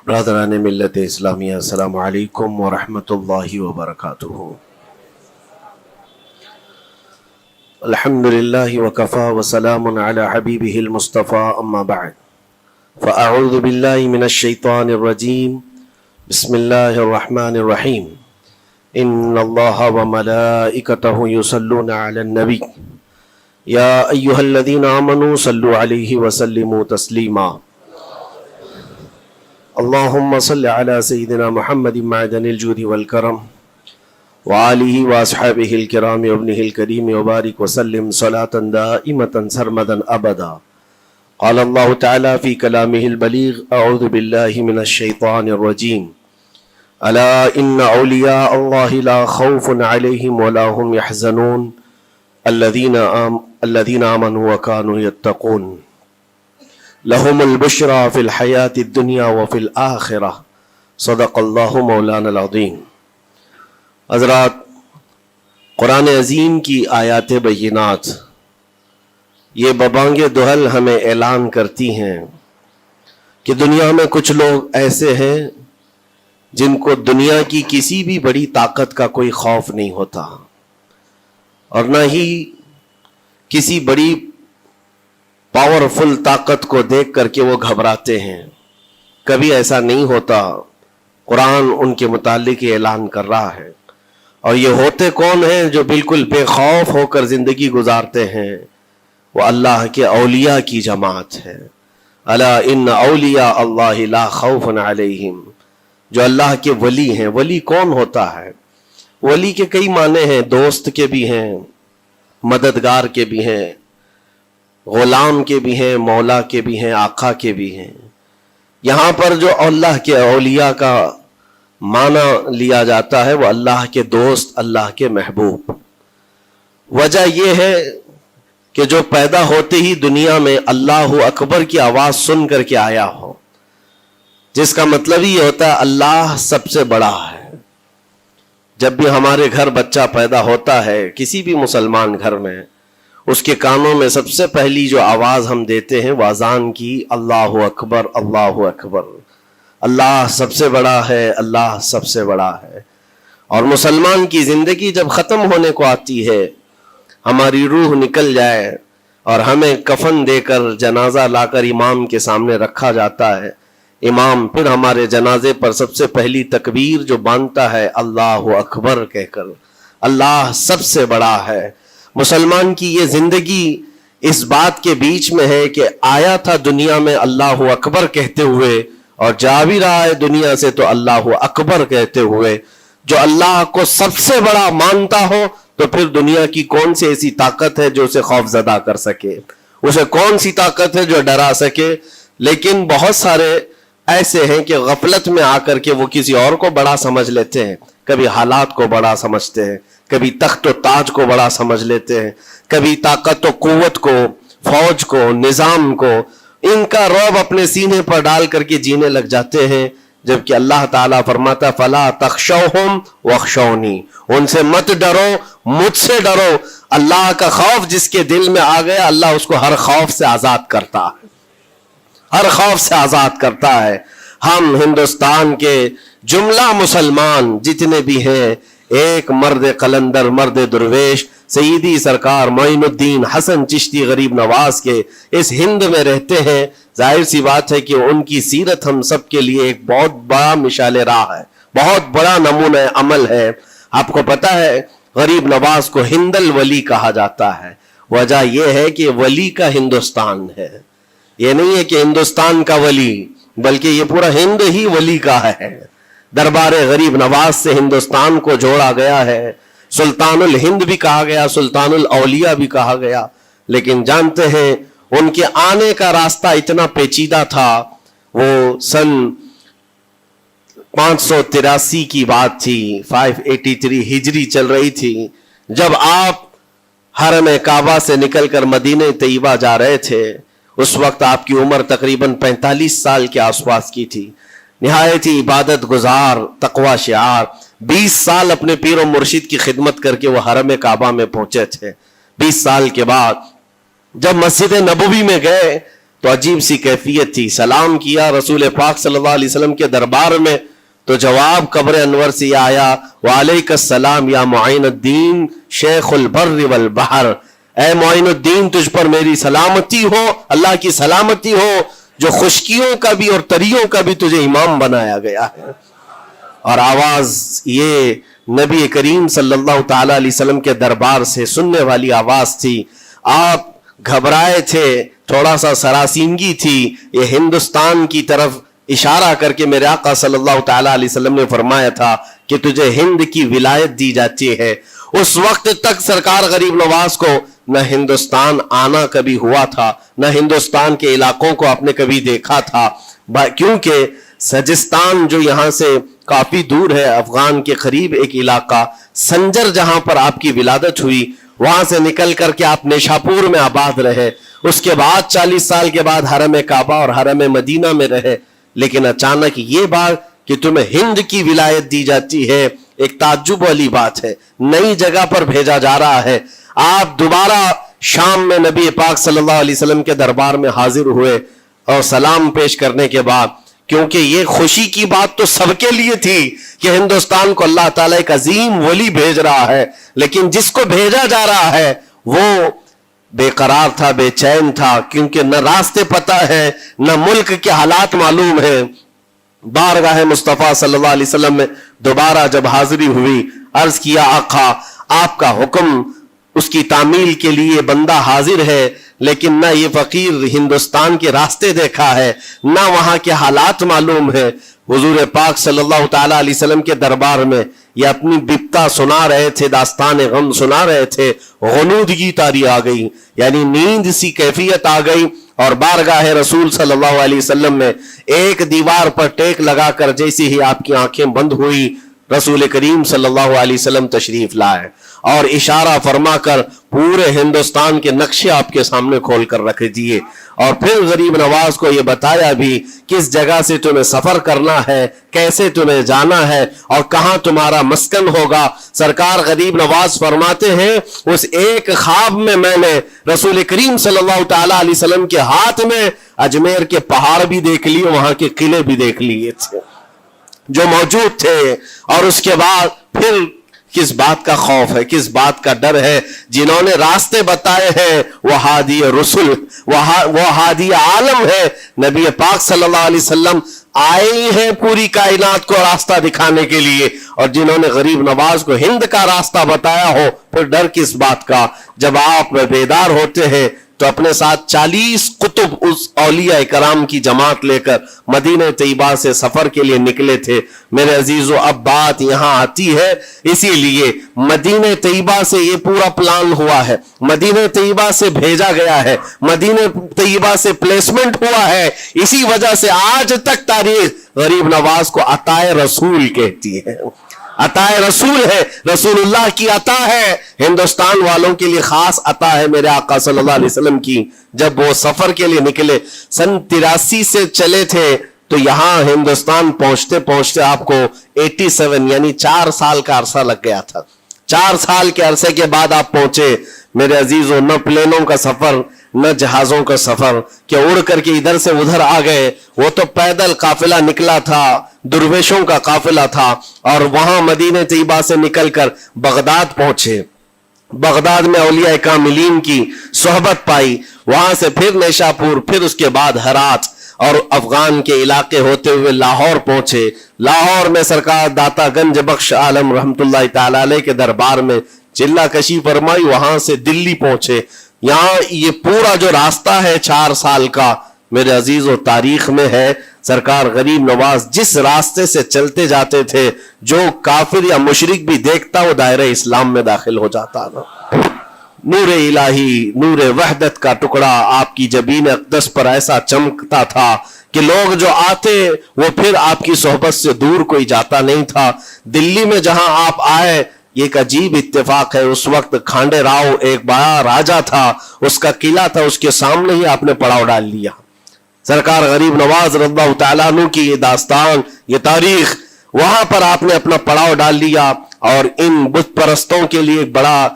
برادران ملت اسلامیہ، السلام علیکم ورحمۃ اللہ وبرکاتہ۔ الحمد للہ وکفا وسلام علی حبیبہ المصطفیٰ، اما بعد فاعوذ باللہ من الشیطان الرجیم، بسم اللہ الرحمن الرحیم۔ ان اللہ وملائکتہ یصلون علی النبی یا ایہا الذین آمنوا صلوا علیہ وسلموا تسلیما۔ اللہم صل علی سیدنا محمد معدن الجود والکرم وآلہ واصحابہ الکرام وابنہ الکریم وبارک وسلم صلاة دائمة سرمدا ابدا۔ قال اللہ تعالی فی کلامہ البلیغ، اعوذ باللہ من الشیطان الرجیم، الا ان اولیاء اللہ لا خوف علیہم ولا هم يحزنون الذین آمنوا وکانوا یتقون لہم البشری فی الحیاۃ الدنیا وفی الآخرہ، صدق اللہ مولانا العظیم۔ حضرات، قرآن عظیم کی آیات بینات یہ ببانگ دہل ہمیں اعلان کرتی ہیں کہ دنیا میں کچھ لوگ ایسے ہیں جن کو دنیا کی کسی بھی بڑی طاقت کا کوئی خوف نہیں ہوتا، اور نہ ہی کسی بڑی پاورفل طاقت کو دیکھ کر کے وہ گھبراتے ہیں۔ کبھی ایسا نہیں ہوتا۔ قرآن ان کے متعلق اعلان کر رہا ہے، اور یہ ہوتے کون ہیں جو بالکل بے خوف ہو کر زندگی گزارتے ہیں؟ وہ اللہ کے اولیاء کی جماعت ہے۔ الا ان اولیاء اللہ لا خوف علیہم، جو اللہ کے ولی ہیں۔ ولی کون ہوتا ہے؟ ولی کے کئی معنی ہیں، دوست کے بھی ہیں، مددگار کے بھی ہیں، غلام کے بھی ہیں، مولا کے بھی ہیں، آقا کے بھی ہیں۔ یہاں پر جو اللہ کے اولیاء کا معنی لیا جاتا ہے وہ اللہ کے دوست، اللہ کے محبوب۔ وجہ یہ ہے کہ جو پیدا ہوتے ہی دنیا میں اللہ اکبر کی آواز سن کر کے آیا ہو، جس کا مطلب یہ ہوتا ہے اللہ سب سے بڑا ہے۔ جب بھی ہمارے گھر بچہ پیدا ہوتا ہے، کسی بھی مسلمان گھر میں، اس کے کانوں میں سب سے پہلی جو آواز ہم دیتے ہیں وہ اذان کی، اللہ اکبر اللہ اکبر، اللہ سب سے بڑا ہے، اللہ سب سے بڑا ہے۔ اور مسلمان کی زندگی جب ختم ہونے کو آتی ہے، ہماری روح نکل جائے اور ہمیں کفن دے کر جنازہ لا کر امام کے سامنے رکھا جاتا ہے، امام پھر ہمارے جنازے پر سب سے پہلی تکبیر جو باندھتا ہے اللہ اکبر کہہ کر، اللہ سب سے بڑا ہے۔ مسلمان کی یہ زندگی اس بات کے بیچ میں ہے کہ آیا تھا دنیا میں اللہ اکبر کہتے ہوئے، اور جا بھی رہا ہے دنیا سے تو اللہ اکبر کہتے ہوئے۔ جو اللہ کو سب سے بڑا مانتا ہو تو پھر دنیا کی کون سی ایسی طاقت ہے جو اسے خوف زدہ کر سکے؟ اسے کون سی طاقت ہے جو ڈرا سکے؟ لیکن بہت سارے ایسے ہیں کہ غفلت میں آ کر کے وہ کسی اور کو بڑا سمجھ لیتے ہیں۔ کبھی حالات کو بڑا سمجھتے ہیں، کبھی تخت و تاج کو بڑا سمجھ لیتے ہیں، کبھی طاقت و قوت کو، فوج کو، نظام کو، ان کا رعب اپنے سینے پر ڈال کر کے جینے لگ جاتے ہیں، جبکہ اللہ تعالیٰ فرماتا ہے فَلَا تَخْشَوْهُمْ وَاخْشَوْنِي، ان سے مت ڈرو، مجھ سے ڈرو۔ اللہ کا خوف جس کے دل میں آ گیا، اللہ اس کو ہر خوف سے آزاد کرتا ہے، ہر خوف سے آزاد کرتا ہے۔ ہم ہندوستان کے جملہ مسلمان جتنے بھی ہیں، ایک مرد قلندر، مرد درویش، سیدی سرکار معین الدین حسن چشتی غریب نواز کے اس ہند میں رہتے ہیں۔ ظاہر سی بات ہے کہ ان کی سیرت ہم سب کے لیے ایک بہت بڑا مشعل راہ ہے، بہت بڑا نمونہ عمل ہے۔ آپ کو پتا ہے غریب نواز کو ہند الولی کہا جاتا ہے۔ وجہ یہ ہے کہ ولی کا ہندوستان ہے، یہ نہیں ہے کہ ہندوستان کا ولی، بلکہ یہ پورا ہند ہی ولی کا ہے۔ دربار غریب نواز سے ہندوستان کو جوڑا گیا ہے، سلطان الہند بھی کہا گیا، سلطان الاولیاء بھی کہا گیا۔ لیکن جانتے ہیں ان کے آنے کا راستہ اتنا پیچیدہ تھا۔ وہ سن 583 کی بات تھی، 583 ہجری چل رہی تھی، جب آپ حرم کعبہ سے نکل کر مدینہ طیبہ جا رہے تھے۔ اس وقت آپ کی عمر تقریباً 45 سال کے آس پاس کی تھی۔ نہایت ہی عبادت گزار، تقوی شعار، 20 سال اپنے پیر و مرشد کی خدمت کر کے وہ حرم کعبہ میں پہنچے تھے۔ 20 سال کے بعد جب مسجد نبوی میں گئے تو عجیب سی کیفیت تھی. سلام کیا رسول پاک صلی اللہ علیہ وسلم کے دربار میں تو جواب قبر انور سے یہ آیا وعلیک السلام یا معین الدین شیخ البر والبحر. اے معین الدین تجھ پر میری سلامتی ہو, اللہ کی سلامتی ہو جو خشکیوں کا بھی اور تریوں کا بھی تجھے امام بنایا گیا ہے. اور آواز یہ نبی کریم صلی اللہ تعالی علیہ وسلم کے دربار سے سننے والی آواز تھی. آپ گھبرائے تھے, تھوڑا سا سراسیمگی تھی. یہ ہندوستان کی طرف اشارہ کر کے میرے آقا صلی اللہ تعالی علیہ وسلم نے فرمایا تھا کہ تجھے ہند کی ولایت دی جاتی ہے. اس وقت تک سرکار غریب نواز کو نہ ہندوستان آنا کبھی ہوا تھا, نہ ہندوستان کے علاقوں کو آپ نے کبھی دیکھا تھا, کیونکہ سجستان جو یہاں سے کافی دور ہے, افغان کے قریب ایک علاقہ سنجر جہاں پر آپ کی ولادت ہوئی, وہاں سے نکل کر کے آپ نیشاپور میں آباد رہے. اس کے بعد 40 سال کے بعد حرم کعبہ اور حرم مدینہ میں رہے. لیکن اچانک یہ بات کہ تمہیں ہند کی ولایت دی جاتی ہے ایک تعجب والی بات ہے. نئی جگہ پر بھیجا جا رہا ہے. آپ دوبارہ شام میں نبی پاک صلی اللہ علیہ وسلم کے دربار میں حاضر ہوئے اور سلام پیش کرنے کے بعد, کیونکہ یہ خوشی کی بات تو سب کے لیے تھی کہ ہندوستان کو اللہ تعالیٰ ایک عظیم ولی بھیج رہا ہے, لیکن جس کو بھیجا جا رہا ہے وہ بے قرار تھا, بے چین تھا, کیونکہ نہ راستے پتہ ہے نہ ملک کے حالات معلوم ہیں. بارگاہ مصطفیٰ صلی اللہ علیہ وسلم میں دوبارہ جب حاضری ہوئی, عرض کیا آقا آپ کا حکم, اس کی تعمیل کے لیے بندہ حاضر ہے, لیکن نہ یہ فقیر ہندوستان کے راستے دیکھا ہے نہ وہاں کے حالات معلوم ہے. حضور پاک صلی اللہ تعالی علیہ وسلم کے دربار میں یہ اپنی بپتا سنا رہے تھے, داستان غم سنا رہے تھے. غنودگی طاری آ گئی, یعنی نیند سی کیفیت آ گئی, اور بارگاہ رسول صلی اللہ علیہ وسلم میں ایک دیوار پر ٹیک لگا کر جیسی ہی آپ کی آنکھیں بند ہوئی, رسول کریم صلی اللہ علیہ وسلم تشریف لائے اور اشارہ فرما کر پورے ہندوستان کے نقشے آپ کے سامنے کھول کر رکھ دیے, اور پھر غریب نواز کو یہ بتایا بھی کس جگہ سے تمہیں سفر کرنا ہے, کیسے تمہیں جانا ہے اور کہاں تمہارا مسکن ہوگا. سرکار غریب نواز فرماتے ہیں اس ایک خواب میں میں نے رسول کریم صلی اللہ تعالی علیہ وسلم کے ہاتھ میں اجمیر کے پہاڑ بھی دیکھ لیے, وہاں کے قلعے بھی دیکھ لیے تھے جو موجود تھے. اور اس کے بعد پھر کس بات کا خوف ہے, کس بات کا ڈر ہے؟ جنہوں نے راستے بتائے ہیں وہ ہادی رسول, وہ ہادی عالم ہے. نبی پاک صلی اللہ علیہ وسلم آئے ہیں پوری کائنات کو راستہ دکھانے کے لیے, اور جنہوں نے غریب نواز کو ہند کا راستہ بتایا ہو, پھر ڈر کس بات کا؟ جب آپ بیدار ہوتے ہیں تو اپنے ساتھ 40 قطب اس اولیاء کرام کی جماعت لے کر مدینہ طیبہ سے سفر کے لیے نکلے تھے. میرے عزیزو, اب بات یہاں آتی ہے, اسی لیے مدینہ طیبہ سے یہ پورا پلان ہوا ہے, مدینہ طیبہ سے بھیجا گیا ہے, مدینہ طیبہ سے پلیسمنٹ ہوا ہے. اسی وجہ سے آج تک تاریخ غریب نواز کو عطائے رسول کہتی ہے. عطائے رسول ہے, رسول اللہ کی عطا ہے, ہندوستان والوں کے لیے خاص عطا ہے میرے آقا صلی اللہ علیہ وسلم کی. جب وہ سفر کے لیے نکلے, سن 83 سے چلے تھے, تو یہاں ہندوستان پہنچتے پہنچتے آپ کو 87 یعنی 4 سال کا عرصہ لگ گیا تھا. 4 سال کے عرصے کے بعد آپ پہنچے. میرے عزیزوں, نہ پلینوں کا سفر نہ جہازوں کا سفر کہ اڑ کر کے ادھر سے ادھر آ گئے. وہ تو پیدل قافلہ نکلا تھا, درویشوں کا قافلہ تھا, اور وہاں مدینہ طیبہ سے نکل کر بغداد پہنچے. بغداد میں اولیاء کاملین کی صحبت پائی, وہاں سے پھر نیشاپور, پھر اس کے بعد ہرات, اور افغان کے علاقے ہوتے ہوئے لاہور پہنچے. لاہور میں سرکار داتا گنج بخش عالم رحمت اللہ تعالی علیہ کے دربار میں چلہ کشی فرمائی, وہاں سے دلی پہنچے. یہاں یہ پورا جو راستہ ہے 4 سال کا, میرے عزیز و تاریخ میں ہے. سرکار غریب نواز جس راستے سے چلتے جاتے تھے, جو کافر یا مشرک بھی دیکھتا وہ دائرہ اسلام میں داخل ہو جاتا نا. نور الہی, نور وحدت کا ٹکڑا آپ کی جبین اقدس پر ایسا چمکتا تھا کہ لوگ جو آتے وہ پھر آپ کی صحبت سے دور کوئی جاتا نہیں تھا. دلی میں جہاں آپ آئے, یہ ایک عجیب اتفاق ہے, اس وقت کھانڈے راؤ ایک بڑا راجہ تھا, اس کا قلعہ تھا, اس کے سامنے ہی آپ نے پڑاؤ ڈال لیا. سرکار غریب نواز رضی اللہ تعالیٰ عنہ کی یہ داستان, یہ تاریخ, وہاں پر آپ نے اپنا پڑاؤ ڈال لیا. اور ان بت پرستوں کے لیے ایک بڑا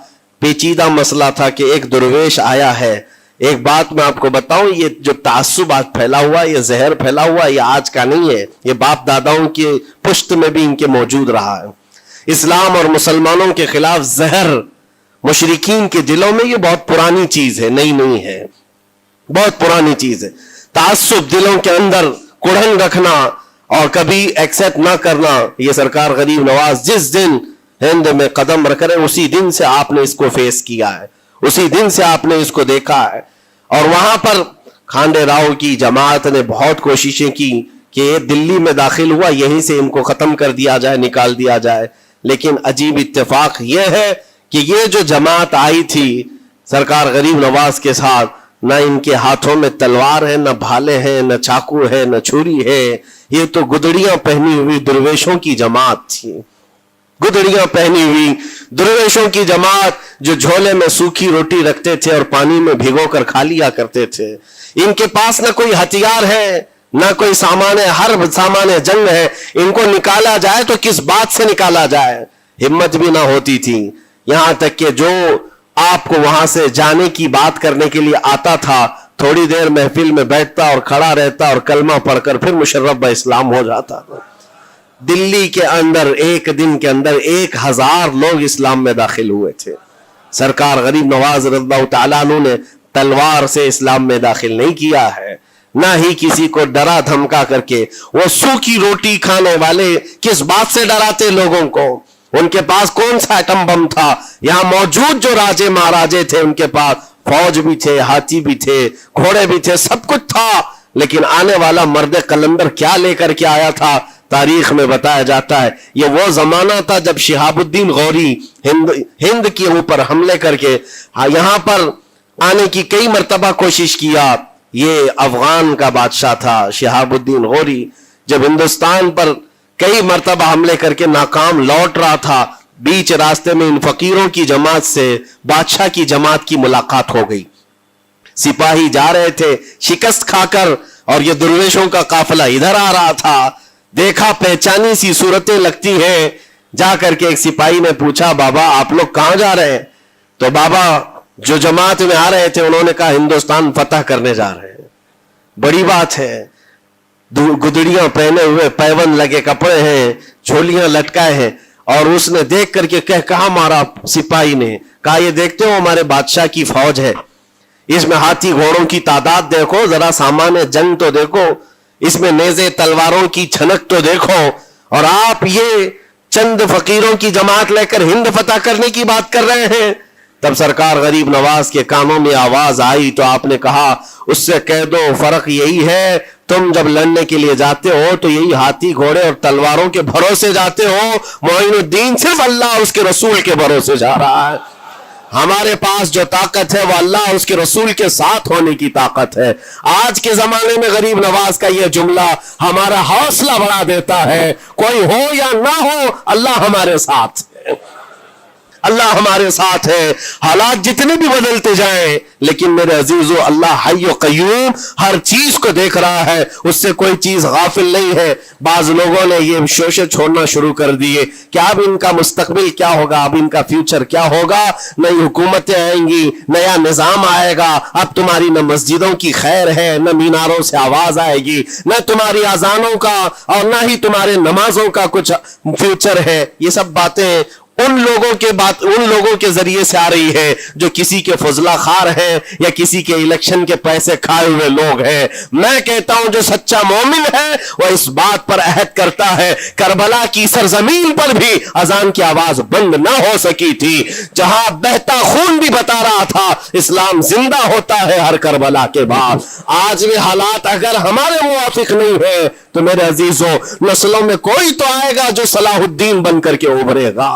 پیچیدہ مسئلہ تھا کہ ایک درویش آیا ہے, ایک بات میں آپ کو بتاؤں، یہ جو تعصب آج پھیلا ہوا، یہ زہر پھیلا ہوا، یہ آج کا نہیں ہے، یہ باپ داداؤں کے پشت میں بھی ان کے موجود رہا ہے۔ اسلام اور مسلمانوں کے خلاف زہر مشرکین کے دلوں میں یہ بہت پرانی چیز ہے، نئی نہیں ہے، بہت پرانی چیز ہے۔ تعصب دلوں کے اندر کڑھن رکھنا اور کبھی ایکسپٹ نہ کرنا، یہ سرکار غریب نواز جس دن ہند میں قدم رکھ رہے اسی دن سے آپ نے اس کو فیس کیا ہے، اسی دن سے آپ نے اس کو دیکھا ہے۔ اور وہاں پر کھانڈے راؤ کی جماعت نے بہت کوششیں کی کہ یہ دلی میں داخل ہوا، یہیں سے ان کو ختم کر دیا جائے، نکال دیا جائے، لیکن عجیب اتفاق یہ ہے کہ یہ جو جماعت آئی تھی سرکار غریب نواز کے ساتھ، نہ ان کے ہاتھوں میں تلوار ہے، نہ بھالے ہیں، نہ چاقو ہے، نہ چھری ہے، یہ تو گدڑیاں پہنی ہوئی درویشوں کی جماعت تھی، گدڑیاں پہنی ہوئی درویشوں کی جماعت جو جھولے میں سوکھی روٹی رکھتے تھے اور پانی میں بھگو کر کھا لیا کرتے تھے۔ ان کے پاس نہ کوئی ہتھیار ہے، نہ کوئی سامان ہے، ہر سامان جنگ ہے، ان کو نکالا جائے تو کس بات سے نکالا جائے، ہمت بھی نہ ہوتی تھی۔ یہاں تک کہ جو آپ کو وہاں سے جانے کی بات کرنے کے لیے آتا تھا، تھوڑی دیر محفل میں بیٹھتا اور کھڑا رہتا اور کلمہ پڑھ کر پھر مشرف با اسلام ہو جاتا۔ دلی کے اندر ایک دن کے اندر 1000 لوگ اسلام میں داخل ہوئے تھے۔ سرکار غریب نواز رضی اللہ تعالیٰ عنہ نے تلوار سے اسلام میں داخل نہیں کیا ہے، نہ ہی کسی کو ڈرا دھمکا کر کے۔ وہ سوکھی روٹی کھانے والے کس بات سے ڈراتے لوگوں کو؟ ان کے پاس کون سا ایٹم بم تھا؟ یہاں موجود جو راجے مہاراجے تھے ان کے پاس فوج بھی تھے، ہاتھی بھی تھے، گھوڑے بھی تھے، سب کچھ تھا، لیکن آنے والا مرد قلندر کیا لے کر کے آیا تھا؟ تاریخ میں بتایا جاتا ہے یہ وہ زمانہ تھا جب شہاب الدین غوری ہند کے اوپر حملے کر کے یہاں پر آنے کی کئی مرتبہ کوشش کیا۔ یہ افغان کا بادشاہ تھا شہاب الدین غوری، جب ہندوستان پر کئی مرتبہ حملے کر کے ناکام لوٹ رہا تھا، بیچ راستے میں ان فقیروں کی جماعت سے بادشاہ کی جماعت کی ملاقات ہو گئی۔ سپاہی جا رہے تھے شکست کھا کر اور یہ درویشوں کا قافلہ ادھر آ رہا تھا، دیکھا پہچانی سی صورتیں لگتی ہیں، جا کر کے ایک سپاہی نے پوچھا بابا آپ لوگ کہاں جا رہے ہیں؟ تو بابا جو جماعت میں آ رہے تھے انہوں نے کہا ہندوستان فتح کرنے جا رہے ہیں۔ بڑی بات ہے، گدڑیاں پہنے ہوئے، پیون لگے کپڑے ہیں، جھولیاں لٹکائے ہیں، اور اس نے دیکھ کر کے کہا مارا سپاہی نے، کہا یہ دیکھتے ہو ہمارے بادشاہ کی فوج ہے، اس میں ہاتھی گھوڑوں کی تعداد دیکھو، ذرا سامان جنگ تو دیکھو، اس میں نیزے تلواروں کی چھنک تو دیکھو، اور آپ یہ چند فقیروں کی جماعت لے کر ہند فتح کرنے کی بات کر رہے ہیں۔ تب سرکار غریب نواز کے کانوں میں آواز آئی تو آپ نے کہا اس سے کہہ دو فرق یہی ہے، تم جب لڑنے کے لیے جاتے ہو تو یہی ہاتھی گھوڑے اور تلواروں کے بھروسے جاتے ہو، معین الدین صرف اللہ اور اس کے رسول کے بھروسے جا رہا ہے۔ ہمارے پاس جو طاقت ہے وہ اللہ اور اس کے رسول کے ساتھ ہونے کی طاقت ہے۔ آج کے زمانے میں غریب نواز کا یہ جملہ ہمارا حوصلہ بڑھا دیتا ہے، کوئی ہو یا نہ ہو اللہ ہمارے ساتھ ہے، اللہ ہمارے ساتھ ہے، حالات جتنے بھی بدلتے جائیں، لیکن میرے عزیزو اللہ حی و قیوم ہر چیز کو دیکھ رہا ہے، اس سے کوئی چیز غافل نہیں ہے۔ بعض لوگوں نے یہ شوشے چھوڑنا شروع کر دیے کہ اب ان کا مستقبل کیا ہوگا، اب ان کا فیوچر کیا ہوگا، نئی حکومتیں آئیں گی، نیا نظام آئے گا، اب تمہاری نہ مسجدوں کی خیر ہے، نہ میناروں سے آواز آئے گی، نہ تمہاری اذانوں کا اور نہ ہی تمہارے نمازوں کا کچھ فیوچر ہے۔ یہ سب باتیں ان لوگوں کے ذریعے سے آ رہی ہے جو کسی کے فضلہ خار ہیں یا کسی کے الیکشن کے پیسے کھائے ہوئے لوگ ہیں۔ میں کہتا ہوں جو سچا مومن ہے وہ اس بات پر عہد کرتا ہے، کربلا کی سرزمین پر بھی اذان کی آواز بند نہ ہو سکی تھی، جہاں بہتا خون بھی بتا رہا تھا اسلام زندہ ہوتا ہے ہر کربلا کے بعد۔ آج بھی حالات اگر ہمارے موافق نہیں ہے تو میرے عزیزوں نسلوں میں کوئی تو آئے گا جو صلاح الدین بن کر کے ابھرے گا،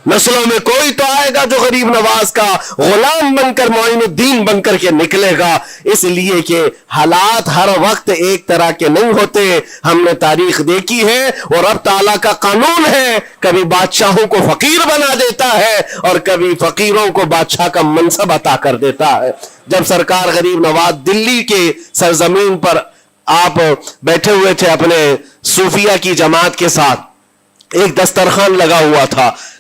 نسلوں میں کوئی تو آئے گا جو غریب نواز کا غلام بن کر معین الدین بن کر کے نکلے گا۔ اس لیے کہ حالات ہر وقت ایک طرح کے نہیں ہوتے، ہم نے تاریخ دیکھی ہے اور رب تعالیٰ کا قانون ہے، کبھی بادشاہوں کو فقیر بنا دیتا ہے اور کبھی فقیروں کو بادشاہ کا منصب عطا کر دیتا ہے۔ جب سرکار غریب نواز دلی کے سرزمین پر آپ بیٹھے ہوئے تھے اپنے صوفیہ کی جماعت کے ساتھ، ایک دسترخوان لگا ہوا تھا،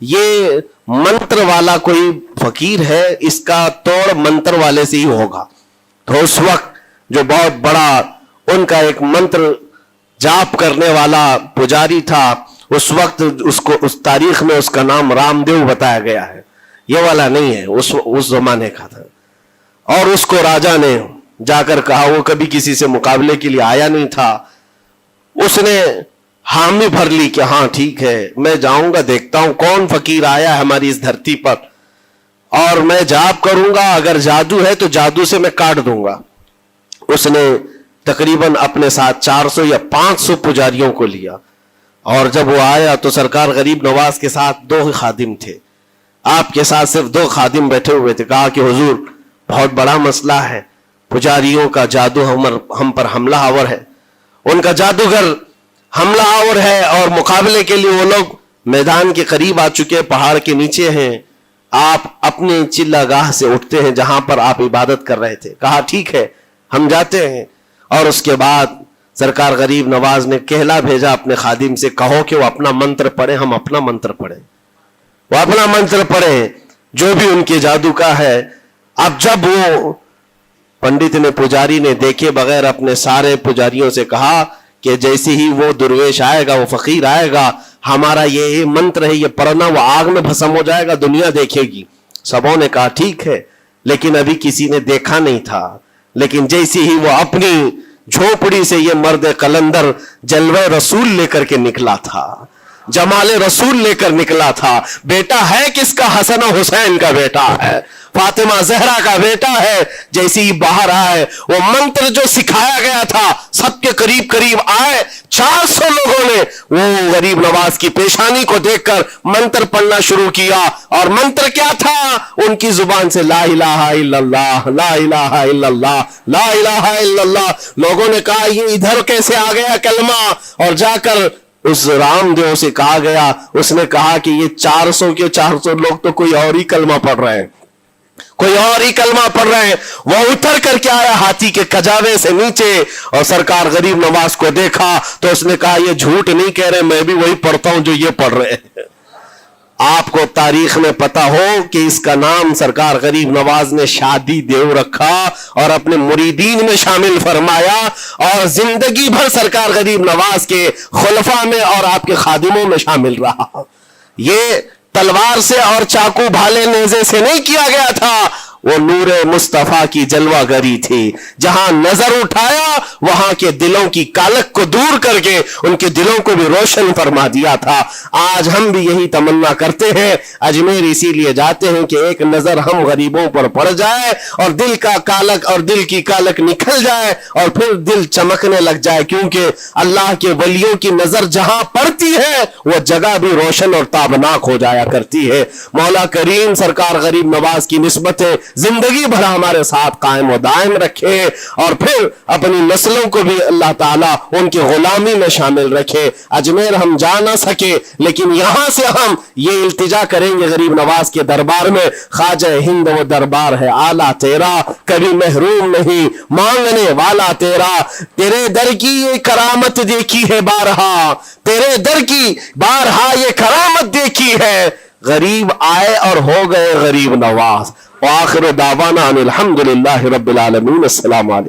یہ منتر والا کوئی فقیر ہے، اس کا توڑ منتر والے سے ہی ہوگا. تو اس وقت جو بہت بڑا ان کا ایک منتر جاپ کرنے والا پجاری تھا، اس وقت اس تاریخ میں اس کا نام رام دیو بتایا گیا ہے، یہ والا نہیں ہے، اس زمانے کا تھا. اور اس کو راجا نے جا کر کہا، وہ کبھی کسی سے مقابلے کے لیے آیا نہیں تھا، اس نے حامی بھر لی کہ ہاں ٹھیک ہے، میں جاؤں گا، دیکھتا ہوں کون فقیر آیا ہے ہماری اس دھرتی پر، اور میں جاپ کروں گا، اگر جادو ہے تو جادو سے میں کاٹ دوں گا. اس نے تقریباً اپنے ساتھ 400 یا 500 پجاریوں کو لیا، اور جب وہ آیا تو سرکار غریب نواز کے ساتھ 2 خادم تھے، آپ کے ساتھ صرف 2 خادم بیٹھے ہوئے تھے. کہا کہ حضور بہت بڑا مسئلہ ہے، پجاریوں کا جادو ہم پر حملہ آور ہے، ان کا جادوگر حملہ آور ہے، اور مقابلے کے لیے وہ لوگ میدان کے قریب آ چکے، پہاڑ کے نیچے ہیں، آپ اپنی چلہ گاہ سے اٹھتے ہیں جہاں پر آپ عبادت کر رہے تھے. کہا ٹھیک ہے ہم جاتے ہیں. اور اس کے بعد سرکار غریب نواز نے کہلا بھیجا اپنے خادم سے، کہو کہ وہ اپنا منتر پڑھیں، ہم اپنا منتر پڑھیں. وہ اپنا منتر پڑھیں جو بھی ان کے جادو کا ہے. اب جب وہ پنڈت نے، پجاری نے دیکھے بغیر اپنے سارے پجاریوں سے کہا کہ جیسے ہی وہ درویش آئے گا، وہ فقیر آئے گا، ہمارا یہ منتر ہے، یہ پڑھنا، وہ آگ میں بھسم ہو جائے گا، دنیا دیکھے گی. سبوں نے کہا ٹھیک ہے، لیکن ابھی کسی نے دیکھا نہیں تھا. لیکن جیسے ہی وہ اپنی جھوپڑی سے یہ مرد قلندر جلوہ رسول لے کر کے نکلا تھا، جمال رسول لے کر نکلا تھا، بیٹا ہے کس کا؟ حسن و حسین کا بیٹا ہے، فاطمہ زہرا کا بیٹا ہے. جیسے ہی باہر آئے، وہ منتر جو سکھایا گیا تھا سب کے قریب قریب آئے. 400 لوگوں نے وہ غریب نواز کی پیشانی کو دیکھ کر منتر پڑھنا شروع کیا. اور منتر کیا تھا؟ ان کی زبان سے لا الہ الا اللہ، لا الہ الا اللہ، لا الہ الا اللہ. لوگوں نے کہا یہ ادھر کیسے آ گیا کلمہ؟ اور جا کر اس رام دیو سے کہا گیا، اس نے کہا کہ یہ 400 کے 400 لوگ تو کوئی اور ہی کلمہ پڑھ رہے ہیں، کوئی اور ہی کلمہ پڑھ رہے ہیں. وہ اتر کر کے آیا ہاتھی کے کجاوے سے نیچے، اور سرکار غریب نواز کو دیکھا تو اس نے کہا یہ جھوٹ نہیں کہہ رہے، میں بھی وہی پڑھتا ہوں جو یہ پڑھ رہے ہیں. آپ کو تاریخ میں پتا ہو کہ اس کا نام سرکار غریب نواز نے شادی دیو رکھا اور اپنے مریدین میں شامل فرمایا، اور زندگی بھر سرکار غریب نواز کے خلفاء میں اور آپ کے خادموں میں شامل رہا. یہ تلوار سے اور چاقو بھالے نیزے سے نہیں کیا گیا تھا، وہ نور مصطفیٰ کی جلوہ گری تھی. جہاں نظر اٹھایا وہاں کے دلوں کی کالک کو دور کر کے ان کے دلوں کو بھی روشن فرما دیا تھا. آج ہم بھی یہی تمنا کرتے ہیں، اجمیر اسی لیے جاتے ہیں کہ ایک نظر ہم غریبوں پر پڑ جائے اور دل کا کالک اور دل کی کالک نکل جائے اور پھر دل چمکنے لگ جائے. کیونکہ اللہ کے ولیوں کی نظر جہاں پڑتی ہے وہ جگہ بھی روشن اور تابناک ہو جایا کرتی ہے. مولا کریم سرکار غریب نواز کی نسبتیں زندگی بھر ہمارے ساتھ قائم و دائم رکھے، اور پھر اپنی نسلوں کو بھی اللہ تعالیٰ ان کی غلامی میں شامل رکھے. اجمیر ہم جا نہ سکے لیکن یہاں سے ہم یہ التجا کریں گے غریب نواز کے دربار میں، خواجہ ہند وہ دربار ہے آلہ تیرا، کبھی محروم نہیں مانگنے والا تیرا. تیرے در کی یہ کرامت دیکھی ہے بارہا، تیرے در کی بارہا یہ کرامت دیکھی ہے، غریب آئے اور ہو گئے غریب نواز. وآخر دعوانا ان الحمدللہ رب العالمین. السلام علیکم.